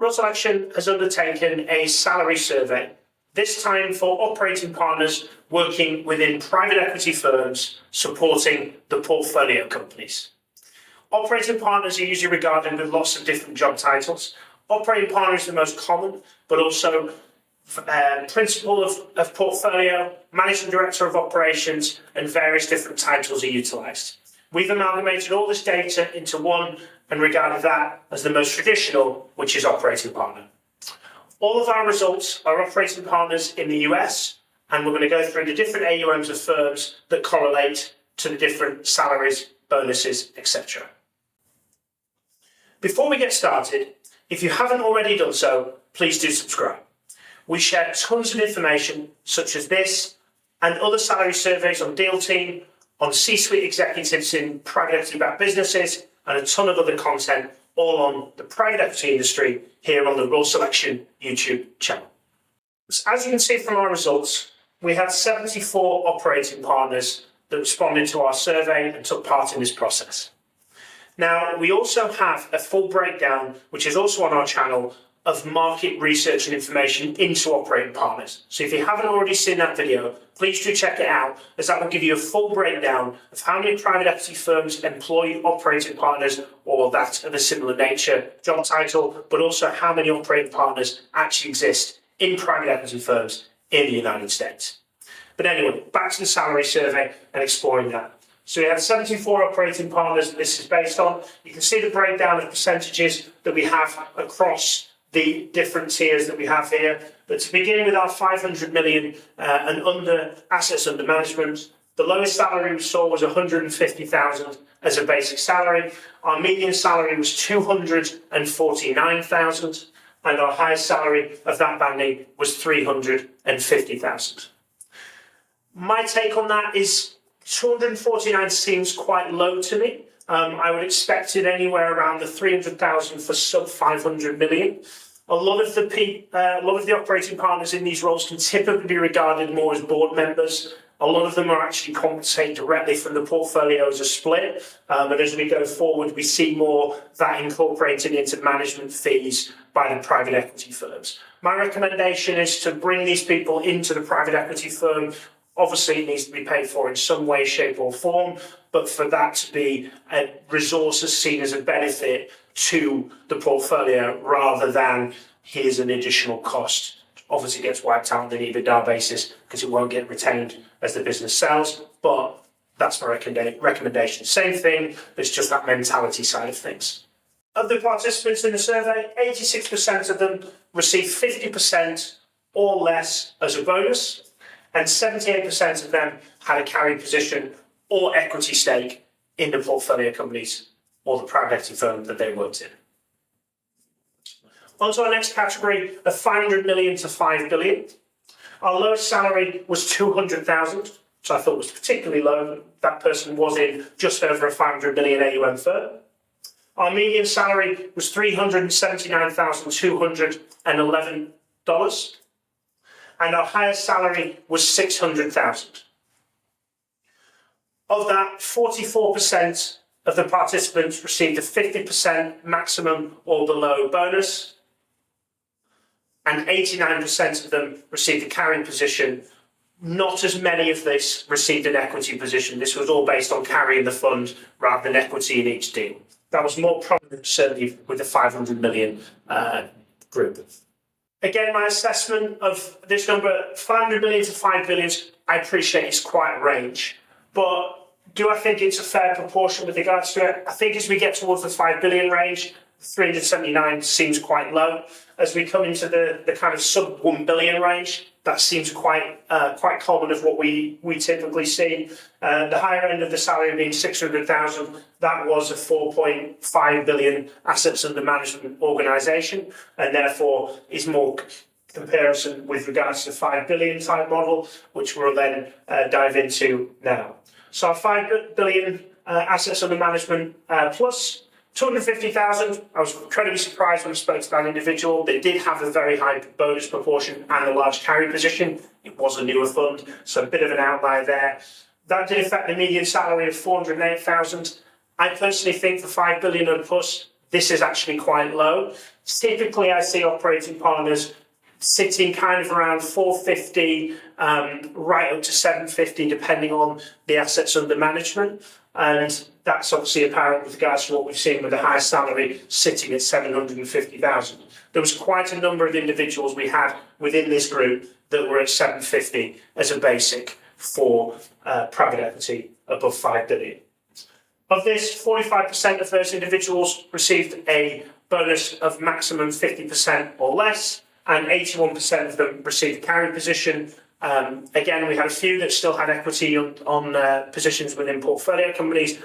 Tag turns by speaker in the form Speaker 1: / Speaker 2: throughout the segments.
Speaker 1: Royal Selection has undertaken a salary survey, this time for operating partners working within private equity firms supporting the portfolio companies. Operating partners are usually regarded with lots of different job titles. Operating partner is the most common, but also principal of portfolio, managing director of operations, and various different titles are utilised. We've amalgamated all this data into one and regarded that as the most traditional, which is operating partner. All of our results are operating partners in the US, and we're going to go through the different AUMs of firms that correlate to the different salaries, bonuses, etc. Before we get started, if you haven't already done so, please do subscribe. We share tons of information such as this and other salary surveys on Deal Team, on C-suite executives in private equity-backed businesses, and a ton of other content all on the private equity industry here on the Royal Selection YouTube channel. As you can see from our results, we had 74 operating partners that responded to our survey and took part in this process. Now, we also have a full breakdown, which is also on our channel, of market research and information into operating partners. So if you haven't already seen that video, please do check it out, as that will give you a full breakdown of how many private equity firms employ operating partners or that of a similar nature, job title, but also how many operating partners actually exist in private equity firms in the United States. But anyway, back to the salary survey and exploring that. So we had 74 operating partners that this is based on. You can see the breakdown of percentages that we have across the different tiers that we have here. But to begin with our 500 million and under assets under management, the lowest salary we saw was 150,000 as a basic salary. Our median salary was 249,000, and our highest salary of that banding was 350,000. My take on that is 249 seems quite low to me. I would expect it anywhere around the 300,000 for sub 500 million. A lot of the operating partners in these roles can typically be regarded more as board members. A lot of them are actually compensated directly from the portfolio as a split. And as we go forward, we see more that incorporated into management fees by the private equity firms. My recommendation is to bring these people into the private equity firm. Obviously, it needs to be paid for in some way, shape or form, but for that to be a resource seen as a benefit to the portfolio rather than here's an additional cost. Obviously, it gets wiped out on an EBITDA basis because it won't get retained as the business sells, but that's my recommendation. Same thing, it's just that mentality side of things. Of the participants in the survey, 86% of them received 50% or less as a bonus, and 78% of them had a carry position or equity stake in the portfolio companies or the private equity firm that they worked in. On to our next category of 500 million to 5 billion. Our lowest salary was 200,000, which I thought was particularly low. That person was in just over a 500 million AUM firm. Our median salary was $379,211. And our highest salary was 600,000. Of that, 44% of the participants received a 50% maximum or below bonus, and 89% of them received a carrying position. Not as many of this received an equity position. This was all based on carrying the fund rather than equity in each deal. That was more prominent certainly with the 500 million group. Again, my assessment of this number, 500 million to 5 billion, I appreciate it's quite a range. But do I think it's a fair proportion with regards to it? I think as we get towards the 5 billion range, 379 seems quite low. As we come into the kind of sub 1 billion range, that seems quite common of what we typically see. The higher end of the salary being 600,000, that was a 4.5 billion assets under management organisation, and therefore is more comparison with regards to 5 billion type model, which we'll then dive into now. So our 5 billion assets under management plus 250,000, I was incredibly surprised when I spoke to that individual. They did have a very high bonus proportion and a large carry position. It was a newer fund, so a bit of an outlier there. That did affect the median salary of 408,000. I personally think for 5 billion and plus, this is actually quite low. Typically, I see operating partners sitting kind of around 450, right up to 750, depending on the assets under management. And that's obviously apparent with regards to what we've seen with the high salary sitting at 750,000. There was quite a number of individuals we had within this group that were at 750 as a basic for private equity above 5 billion. Of this, 45% of those individuals received a bonus of maximum 50% or less, and 81% of them received a carry position. Again, we had a few that still had equity on positions within portfolio companies.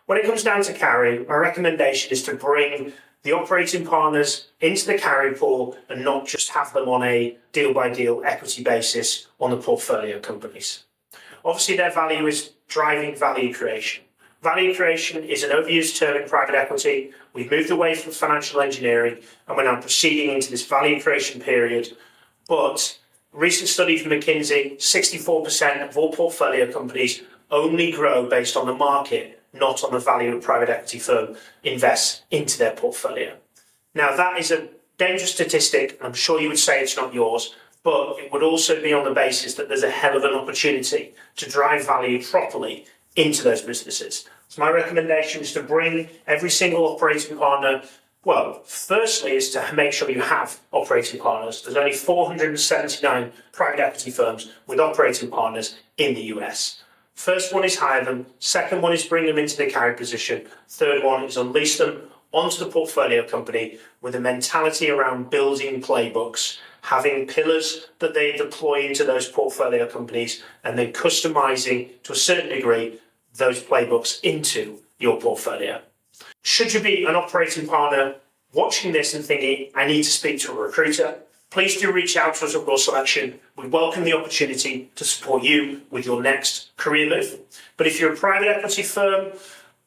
Speaker 1: When it comes down to carry, my recommendation is to bring the operating partners into the carry pool and not just have them on a deal-by-deal equity basis on the portfolio companies. Obviously, their value is driving value creation. Value creation is an overused term in private equity. We've moved away from financial engineering and we're now proceeding into this value creation period. But recent study from McKinsey, 64% of all portfolio companies only grow based on the market, not on the value a private equity firm invests into their portfolio. Now, that is a dangerous statistic. I'm sure you would say it's not yours, but it would also be on the basis that there's a hell of an opportunity to drive value properly into those businesses. So my recommendation is to bring every single operating partner. Well, firstly is to make sure you have operating partners. There's only 479 private equity firms with operating partners in the US. First one is hire them. Second one is bring them into the carry position. Third one is unleash them onto the portfolio company with a mentality around building playbooks, having pillars that they deploy into those portfolio companies, and then customizing to a certain degree those playbooks into your portfolio. Should you be an operating partner watching this and thinking, I need to speak to a recruiter, please do reach out to us at Raw Selection. We welcome the opportunity to support you with your next career move. But if you're a private equity firm,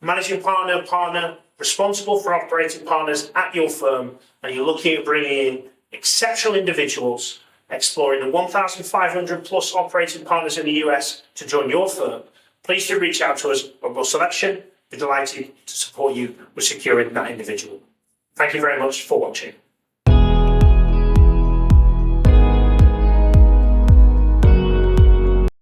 Speaker 1: managing partner, responsible for operating partners at your firm, and you're looking at bringing in exceptional individuals, exploring the 1,500 plus operating partners in the US to join your firm, please do reach out to us at Raw Selection. We're delighted to support you with securing that individual. Thank you very much for watching.